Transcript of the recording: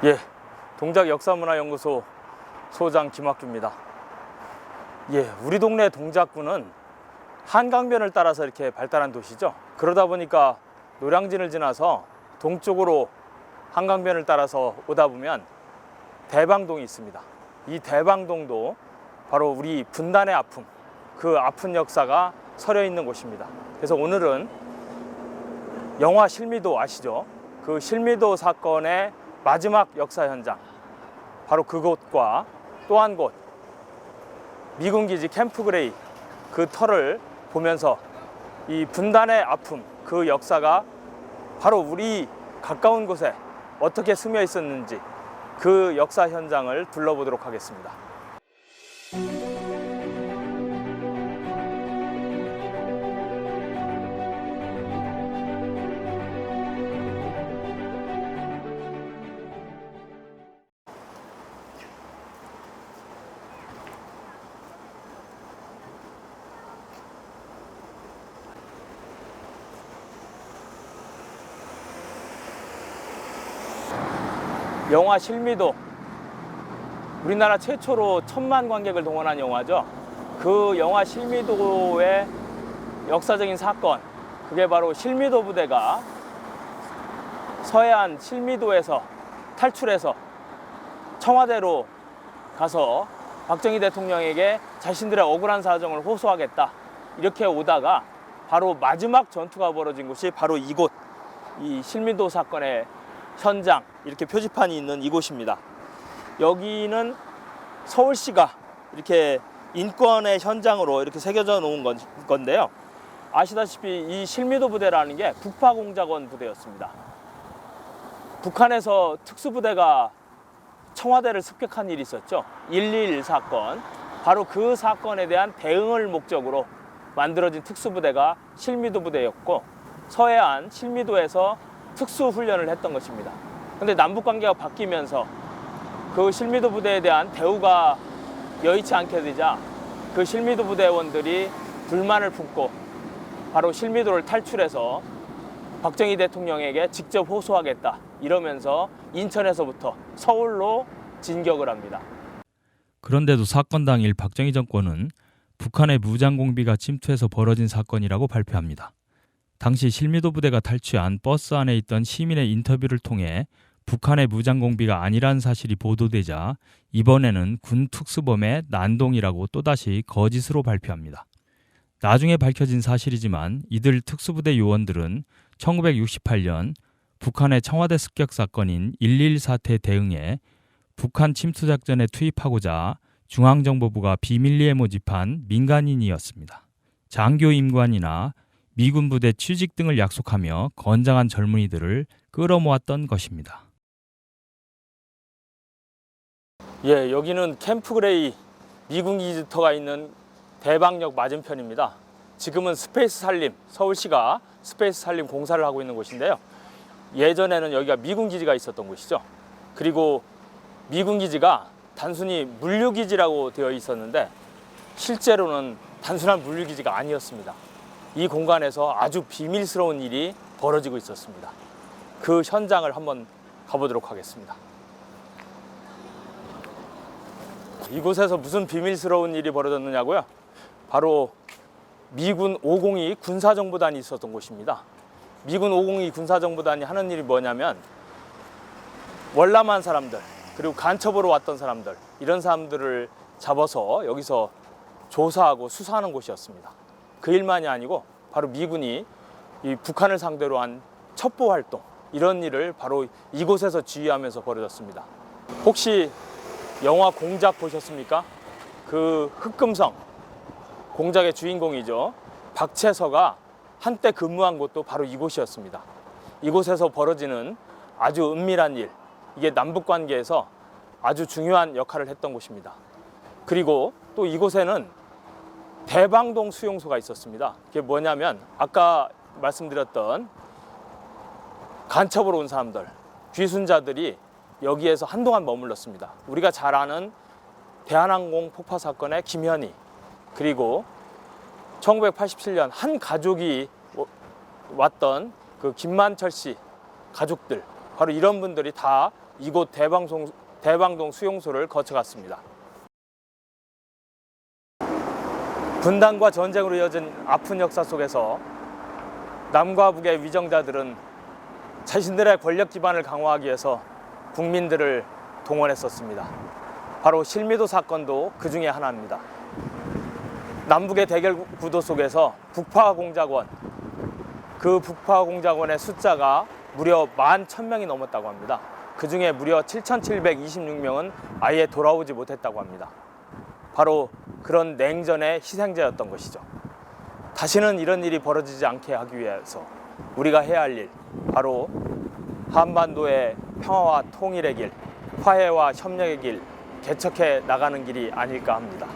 예, 동작역사문화연구소 소장 김학규입니다. 예, 우리 동네 동작구는 한강변을 따라서 이렇게 발달한 도시죠. 그러다 보니까 노량진을 지나서 동쪽으로 한강변을 따라서 오다 보면 대방동이 있습니다. 이 대방동도 바로 우리 분단의 아픔, 그 아픈 역사가 서려 있는 곳입니다. 그래서 오늘은 영화 실미도 아시죠? 그 실미도 사건의 마지막 역사 현장, 바로 그곳과 또 한 곳, 미군기지 캠프 그레이 그 터를 보면서 이 분단의 아픔, 그 역사가 바로 우리 가까운 곳에 어떻게 스며 있었는지 그 역사 현장을 둘러보도록 하겠습니다. 영화 실미도, 우리나라 최초로 1000만 관객을 동원한 영화죠. 그 영화 실미도의 역사적인 사건, 그게 바로 실미도 부대가 서해안 실미도에서 탈출해서 청와대로 가서 박정희 대통령에게 자신들의 억울한 사정을 호소하겠다, 이렇게 오다가 바로 마지막 전투가 벌어진 곳이 바로 이곳, 이 실미도 사건의 현장, 이렇게 표지판이 있는 이곳입니다. 여기는 서울시가 이렇게 인권의 현장으로 이렇게 새겨져 놓은 건데요. 아시다시피 이 실미도 부대라는 게 북파공작원 부대였습니다. 북한에서 특수부대가 청와대를 습격한 일이 있었죠. 1.21 사건. 바로 그 사건에 대한 대응을 목적으로 만들어진 특수부대가 실미도 부대였고, 서해안 실미도에서 특수훈련을 했던 것입니다. 근데 남북관계가 바뀌면서 그 실미도 부대에 대한 대우가 여의치 않게 되자 그 실미도 부대원들이 불만을 품고 바로 실미도를 탈출해서 박정희 대통령에게 직접 호소하겠다, 이러면서 인천에서부터 서울로 진격을 합니다. 그런데도 사건 당일 박정희 정권은 북한의 무장공비가 침투해서 벌어진 사건이라고 발표합니다. 당시 실미도 부대가 탈취한 버스 안에 있던 시민의 인터뷰를 통해 북한의 무장공비가 아니라는 사실이 보도되자 이번에는 군 특수범의 난동이라고 또다시 거짓으로 발표합니다. 나중에 밝혀진 사실이지만 이들 특수부대 요원들은 1968년 북한의 청와대 습격 사건인 1.21 사태에 대응해 북한 침투작전에 투입하고자 중앙정보부가 비밀리에 모집한 민간인이었습니다. 장교 임관이나 미군 부대 취직 등을 약속하며 건장한 젊은이들을 끌어모았던 것입니다. 예, 여기는 캠프 그레이 미군 기지터가 있는 대방역 맞은편입니다. 지금은 스페이스 산림, 서울시가 스페이스 산림 공사를 하고 있는 곳인데요. 예전에는 여기가 미군 기지가 있었던 곳이죠. 그리고 미군 기지가 단순히 물류기지라고 되어 있었는데 실제로는 단순한 물류기지가 아니었습니다. 이 공간에서 아주 비밀스러운 일이 벌어지고 있었습니다. 그 현장을 한번 가보도록 하겠습니다. 이곳에서 무슨 비밀스러운 일이 벌어졌느냐고요? 바로 미군 502 군사정보단이 있었던 곳입니다. 미군 502 군사정보단이 하는 일이 뭐냐면 월남한 사람들, 그리고 간첩으로 왔던 사람들, 이런 사람들을 잡아서 여기서 조사하고 수사하는 곳이었습니다. 그 일만이 아니고 바로 미군이 이 북한을 상대로 한 첩보 활동, 이런 일을 바로 이곳에서 지휘하면서 벌어졌습니다. 혹시 영화 공작 보셨습니까? 그 흑금성, 공작의 주인공이죠. 박채서가 한때 근무한 곳도 바로 이곳이었습니다. 이곳에서 벌어지는 아주 은밀한 일, 이게 남북 관계에서 아주 중요한 역할을 했던 곳입니다. 그리고 또 이곳에는 대방동 수용소가 있었습니다. 그게 뭐냐면 아까 말씀드렸던 간첩으로 온 사람들, 귀순자들이 여기에서 한동안 머물렀습니다. 우리가 잘 아는 대한항공 폭파 사건의 김현희, 그리고 1987년 한 가족이 왔던 그 김만철 씨 가족들, 바로 이런 분들이 다 이곳 대방동 수용소를 거쳐갔습니다. 분단과 전쟁으로 이어진 아픈 역사 속에서 남과 북의 위정자들은 자신들의 권력 기반을 강화하기 위해서 국민들을 동원했었습니다. 바로 실미도 사건도 그 중에 하나입니다. 남북의 대결 구도 속에서 북파공작원, 그 북파공작원의 숫자가 무려 11,000명이 넘었다고 합니다. 그 중에 무려 7,726명은 아예 돌아오지 못했다고 합니다. 바로 그런 냉전의 희생자였던 것이죠. 다시는 이런 일이 벌어지지 않게 하기 위해서 우리가 해야 할 일, 바로 한반도의 평화와 통일의 길, 화해와 협력의 길 개척해 나가는 길이 아닐까 합니다.